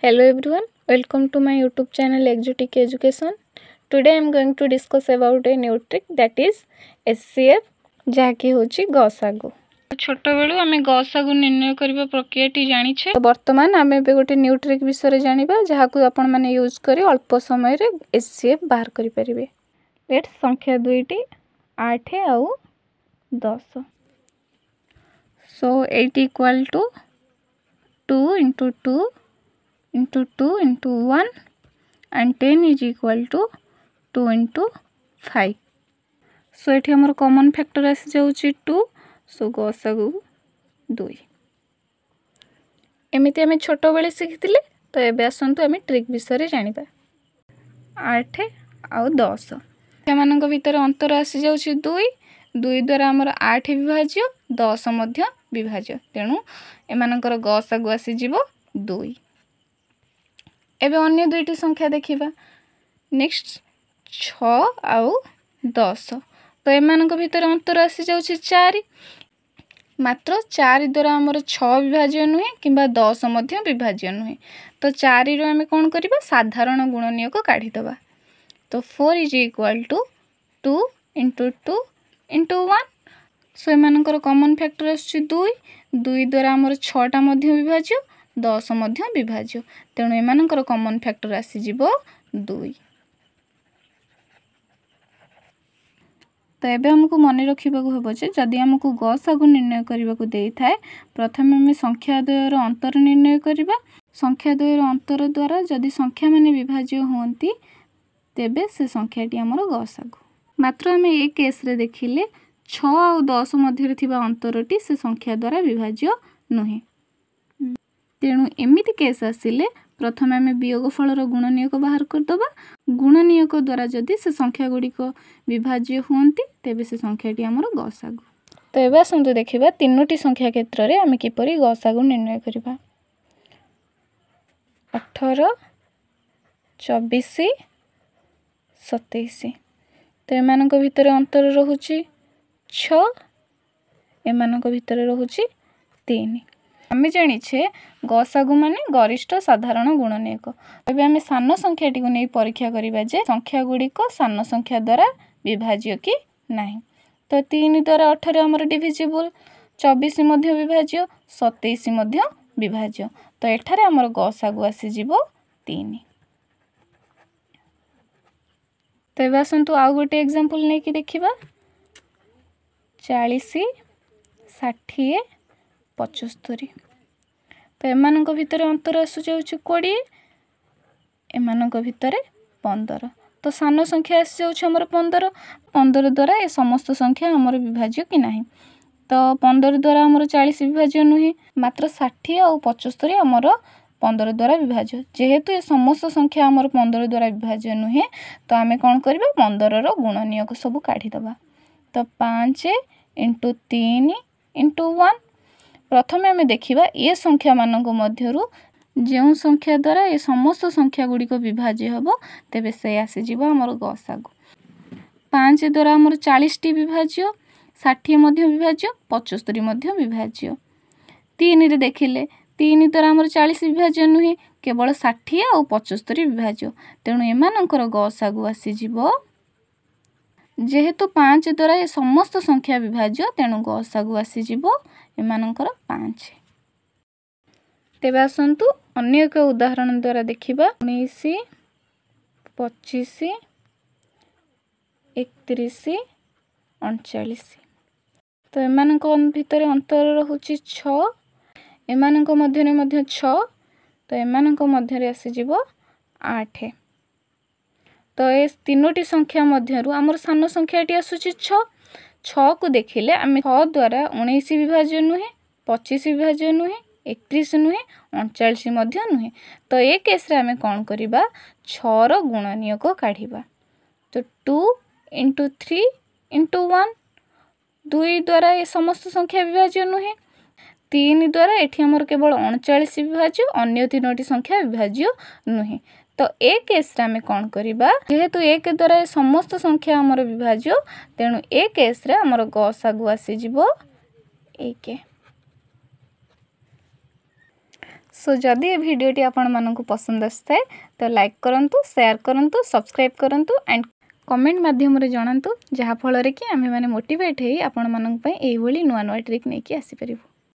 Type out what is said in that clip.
Hello everyone, welcome to my YouTube channel Exotic Education. Today I am going to discuss about a new trick that is SCF जहाँकि होची गसागु। छोट बेलू आम गसागु निर्णय करबा प्रक्रियाटी जानिछे। वर्तमान आम एबे गोटे न्यू ट्रिक विषय जानिबा जहाँकु आपण माने यूज करी अल्प समय रे SCF बाहर करि परिबे। लेट संख्या दुईटी 8 आउ 10। So 8 equal to 2 into 2 into 2 into 1 and 10 is equal to 2 into 5. So एठी हमर कॉमन फैक्टर आसी जाउची 2, सो गसागु 2। एमिति हमें छोट बेले सिखिथिले, तो एबे आसंतु हमें ट्रिक विषय जानिबा। 8 आउ 10 एमानक भितर अंतर आसी जाउची 2 द्वारा हमर 8 विभाज्य 10 मध्य विभाज्य, तेणु एमानकर गसागु आसी जिवो 2। एबे अन्य दुईटी संख्या देखिबा। नेक्स्ट 6 आउ 10, तो एमानक भितर अंतर आसी जाउची 4, मात्र 4 द्वारा हमर 6 विभाज्य नुहे किंबा 10 मध्य विभाज्य नुहे, तो 4 रो हमें कोन करिबा साधारण गुणनीयक काढी दबा। तो 4 is equal to 2 into 2 into 1। So एमानकर कॉमन फैक्टर आछि 2 द्वारा हमर 6 टा मध्य विभाज्य 10 मध्य विभाज्य, तेणु एमानकर कॉमन फैक्टर आसी जिवो 2। तो एबे हमकु मने रखिबाकू हबो जे जदि हमकु गसागु निर्णय करिबाकू देई थाए, प्रथमे हम संख्या द्वयर अंतर निर्णय करिबा। संख्या द्वयर अंतर द्वारा जदि संख्या माने विभाज्य होंती तेबे से संख्याटी हमर गसागु। मात्र हम ए केस रे देखिले 6 और 10 मध्य थिबा अंतरटी से संख्या द्वारा विभाज्य नुहे, तेणु एमिति केस आसिले प्रथमे आम वियोगफल गुणनीयक बाहर करदबा। गुणनीयक द्वारा जदि से संख्या गुड़िक विभाज्य हुंती तेबे से संख्याटी हमर गसागु। तो एबे आसंतु देखिबा तीनोटी संख्या क्षेत्र रे आम किपरि गसागु निर्णय करिबा। 18 24 27, तो एमानक भितर अंतर रहुची 6, एमानक भितर रहुची 3। आम जानिछे गसागु माने गरिष्ठ साधारण गुणनीयक। एबे आम सान संख्याटी को नै परीक्षा करिबा जे संख्या गुड़िक सान संख्या द्वारा विभाज्य कि नाही। तो 3 द्वारा 18 हमर डिविजिबल, 24 मध्य विभाज्य, 27 मध्य विभाज्य, तो एठारे हमर गसागु आसी जिवो 3। तो एबे आसंतु आउ गोटे एग्जांपल नै कि देखिबा। 40 60 75, तो एमानक भितर अंतर आसु जाउची 20, एमानक भितर 15, तो सान संख्या आसी जाउची हमर 15। 15 द्वारा ए समस्त संख्या हमर विभाज्य कि नाही, तो 15 द्वारा हमर 40 विभाज्य नुहे, मात्र 60 और 75 हमर 15 द्वारा विभाज्य। जेहेतु ए समस्त संख्या हमर 15 द्वारा विभाज्य नुहे, तो आमे कोन करबा 15 रो गुणनीयक सब काढी दबा। तो 5 into 3 into 1। प्रथमे आमे देखिबा ए संख्या मानक मध्यरु जेउ संख्या द्वारा ए समस्त संख्या गुड़ी को विभाज्य हबो तेबे से आसी जिवो हमर गसागु। 5 द्वारा हमर 40 टी विभाज्य, 60 मध्य विभाज्य, 75 मध्य विभाज्य। 3 रे देखिले 3 द्वारा हमर 40 विभाज्य नुहे, केवल 60 और 75 विभाज्य, तेणु एमानकर गसागु आसी जिवो। जेहेतु 5 द्वारा ए समस्त संख्या विभाज्य, तेणु गसागु आसी जिवो एमानकर 5। तेबे आसंतु अन्य एक उदाहरण द्वारा देखिबा। 19 25 31 39, तो एमानक भितर अंतर रहुची 6, एमानक मध्यरे मध्य 6, तो एमानक मध्यरे आसी जिवो 8। तो ए तीनोटी संख्या मध्यरु हमर सान संख्याटी आसुची 6। 6 को देखिले आम 6 द्वारा 19 विभाज्य नुहे, 25 विभाज्य नुहे, 31 नुहे, 39 मध्य नुहे, तो ए केस रे आमे कोन करिबा 6 रो गुणनीयक काढिबा। तो 2 into 3 into 1, 2 द्वारा ए समस्त संख्या विभाज्य नुहे, 3 द्वारा एठी हमर केवल 39 विभाज्य, अन्य तीनोटी संख्या विभाज्य नुहे, तो ए केस रे आमे कोन करिबा जेहेतु 1 द्वारा ए समस्त संख्या हमर विभाज्य, तेणु ए केस रे हमर गसागु आसी जिवो 1। सो जदि ये भिडियोटी आपण मानकु पसंद आए तो लाइक करंतु, शेयर करंतु, सब्सक्राइब करंतु एंड कमेंट माध्यम रे जणांतु, जहा फल रे कि आमे माने मोटिवेट हेई आपण मानक पई एई भली नुआ नुआ ट्रिक नेकी आसी परिबो।